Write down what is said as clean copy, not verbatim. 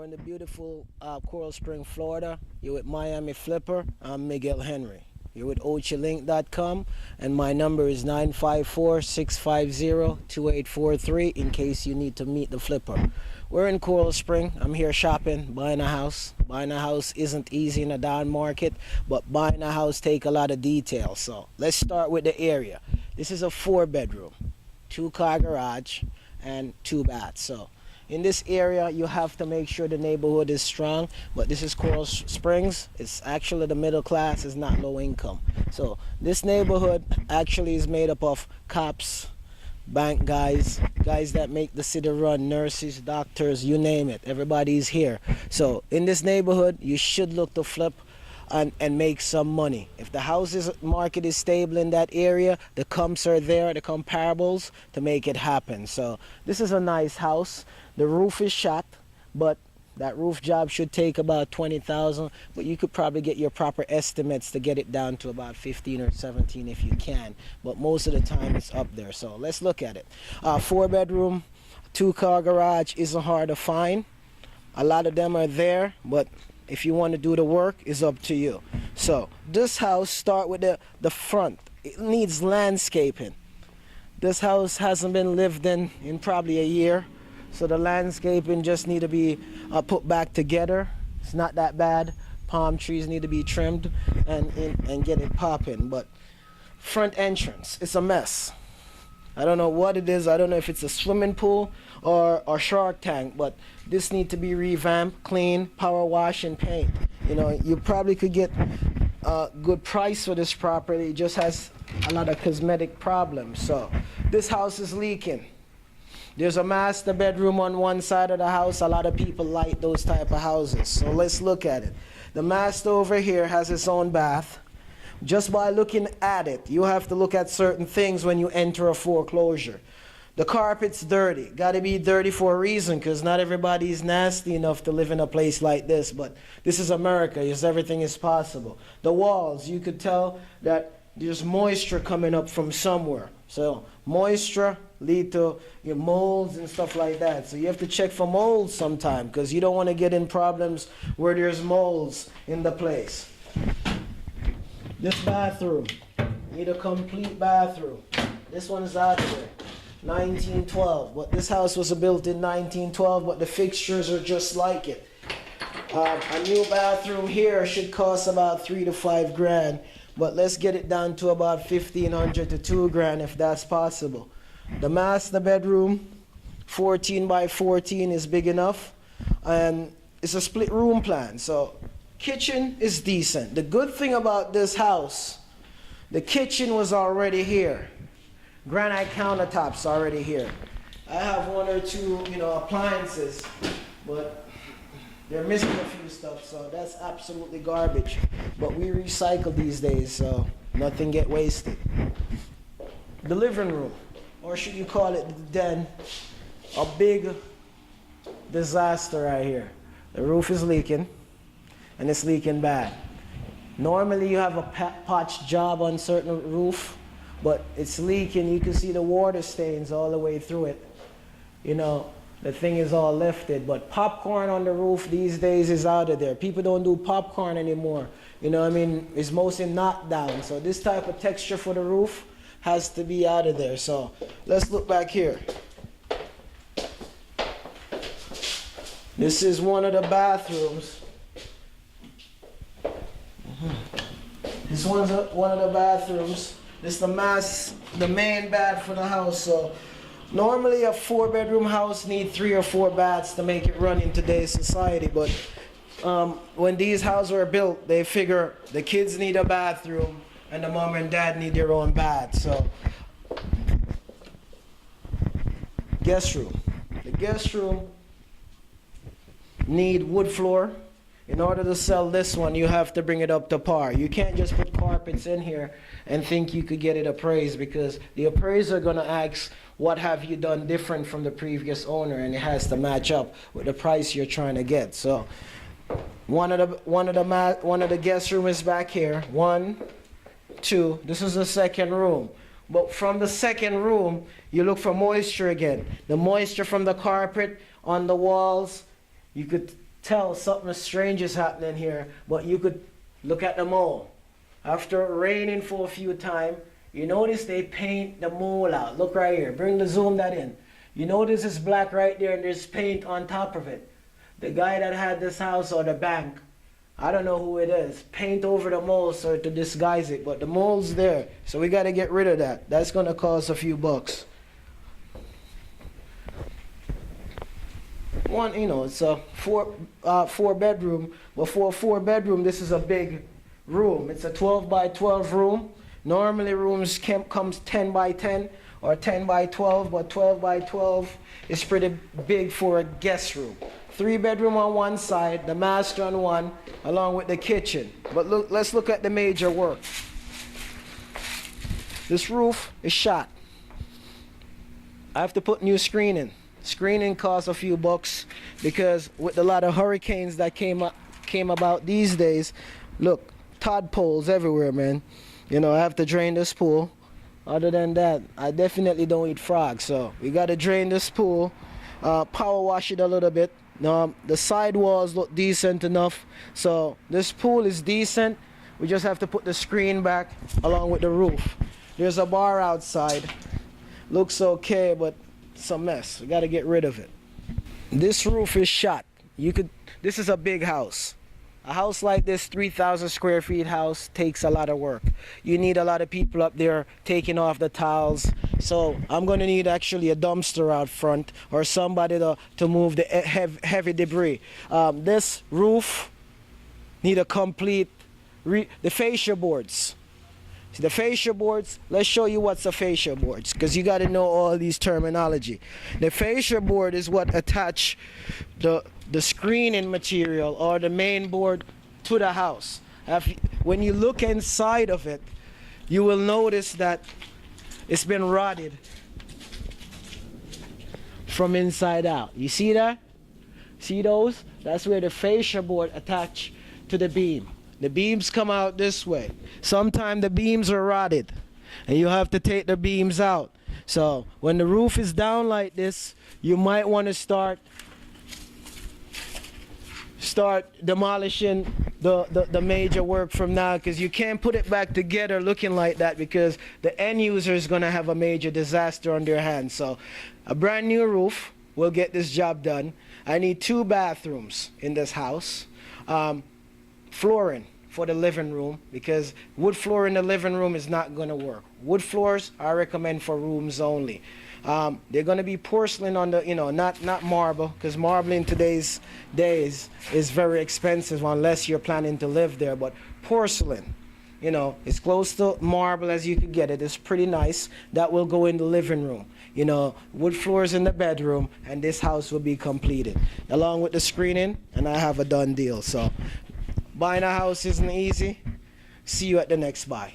in the beautiful Coral Spring, Florida. You're with Miami Flipper. I'm Miguel Henry. You're with OCHILink.com, and my number is 954-650-2843 in case you need to meet the flipper. We're in Coral Spring. I'm here shopping, buying a house. Buying a house isn't easy in a down market, but buying a house take a lot of details. So let's start with the area. This is a 4-bedroom, 2-car garage, and 2 baths. So in this area, you have to make sure the neighborhood is strong, but this is Coral Springs. It's actually the middle class, is not low income. So this neighborhood actually is made up of cops, bank guys that make the city run, nurses, doctors, you name it. Everybody's here. So in this neighborhood, you should look to flip and make some money. If the housing market is stable in that area, the comps are there, the comparables to make it happen. So this is a nice house. The roof is shot, but that roof job should take about $20,000, but you could probably get your proper estimates to get it down to about 15 or 17 if you can, but most of the time it's up there. So let's look at it. 4-bedroom, 2-car garage isn't hard to find. A lot of them are there, but if you want to do the work, it's up to you. So this house, start with the front. It needs landscaping. This house hasn't been lived in probably a year, so the landscaping just need to be put back together. It's not that bad. Palm trees need to be trimmed and get it popping. But front entrance, it's a mess. I don't know what it is. I don't know if it's a swimming pool or shark tank, but this need to be revamped, clean, power wash, and paint. You know, you probably could get a good price for this property. It just has a lot of cosmetic problems. So this house is leaking. There's a master bedroom on one side of the house. A lot of people like those type of houses. So let's look at it. The master over here has its own bath. Just by looking at it, you have to look at certain things when you enter a foreclosure. The carpet's dirty. Got to be dirty for a reason, because not everybody is nasty enough to live in a place like this. But this is America. Yes, everything is possible. The walls, you could tell that there's moisture coming up from somewhere. So moisture lead to your molds and stuff like that. So you have to check for molds sometime, because you don't want to get in problems where there's molds in the place. This bathroom, need a complete bathroom. This one is out there, 1912. But this house was built in 1912, but the fixtures are just like it. A new bathroom here should cost about $3 to $5 grand, but let's get it down to about $1,500 to $2 grand if that's possible. The master bedroom, 14 by 14 is big enough, and it's a split room plan. So kitchen is decent. The good thing about this house, the kitchen was already here. Granite countertops already here. I have 1 or 2, appliances, but they're missing a few stuff, so that's absolutely garbage. But we recycle these days, so nothing get wasted. The living room, or should you call it the den, a big disaster right here. The roof is leaking, and it's leaking bad. Normally you have a patch job on certain roof, but it's leaking. You can see the water stains all the way through it. The thing is all lifted, but popcorn on the roof these days is out of there. People don't do popcorn anymore. It's mostly knocked down. So this type of texture for the roof has to be out of there. So let's look back here. This is one of the bathrooms. This one's one of the bathrooms. This is the main bath for the house. So normally a 4-bedroom house needs 3 or 4 baths to make it run in today's society. But when these houses were built, they figure the kids need a bathroom and the mom and dad need their own bath. So guest room. The guest room need wood floor. In order to sell this one, you have to bring it up to par. You can't just put carpets in here and think you could get it appraised, because the appraiser going to ask, what have you done different from the previous owner, and it has to match up with the price you're trying to get. So one of the guest room is back here. 1, 2. This is the second room. But from the second room, you look for moisture again. The moisture from the carpet on the walls, you could tell something strange is happening here, but you could look at the mole. After raining for a few times, you notice they paint the mole out. Look right here. Bring the zoom that in. You notice it's black right there and there's paint on top of it. The guy that had this house or the bank, I don't know who it is, paint over the mole so to disguise it, but the mole's there. So we got to get rid of that. That's going to cost a few bucks. One, you know, it's a four bedroom, but for a 4-bedroom, this is a big room. It's a 12 by 12 room. Normally rooms comes 10 by 10 or 10 by 12, but 12 by 12 is pretty big for a guest room. 3-bedroom on one side, the master on one, along with the kitchen. But look, let's look at the major work. This roof is shot. I have to put new screening. Screening costs a few bucks because with a lot of hurricanes that came about these days, look, tadpoles everywhere, man. You know, I have to drain this pool. Other than that, I definitely don't eat frogs, so we got to drain this pool, power wash it a little bit. The side walls look decent enough, so this pool is decent. We just have to put the screen back along with the roof. There's a bar outside. Looks okay, but it's a mess. We got to get rid of it. This roof is shot. This is a big house. A house like this, 3,000 square feet house, takes a lot of work. You need a lot of people up there taking off the tiles. So I'm going to need actually a dumpster out front or somebody to move the heavy debris. This roof need a complete, the fascia boards. See, the fascia boards, let's show you what's a fascia boards, because you got to know all these terminology. The fascia board is what attach the screening material or the main board to the house. When you look inside of it, you will notice that it's been rotted from inside out. You see that? See those? That's where the fascia board attach to the beam. The beams come out this way. Sometimes the beams are rotted and you have to take the beams out. So when the roof is down like this, you might want to start demolishing the major work from now, because you can't put it back together looking like that, because the end user is going to have a major disaster on their hands. So a brand new roof will get this job done. I need 2 bathrooms in this house. Flooring for the living room, because wood floor in the living room is not going to work. Wood floors I recommend for rooms only. They're going to be porcelain on the, not marble, because marble in today's days is very expensive unless you're planning to live there. But porcelain, it's close to marble as you could get it. It's pretty nice. That will go in the living room. Wood floors in the bedroom, and this house will be completed along with the screening, and I have a done deal. So buying a house isn't easy. See you at the next buy.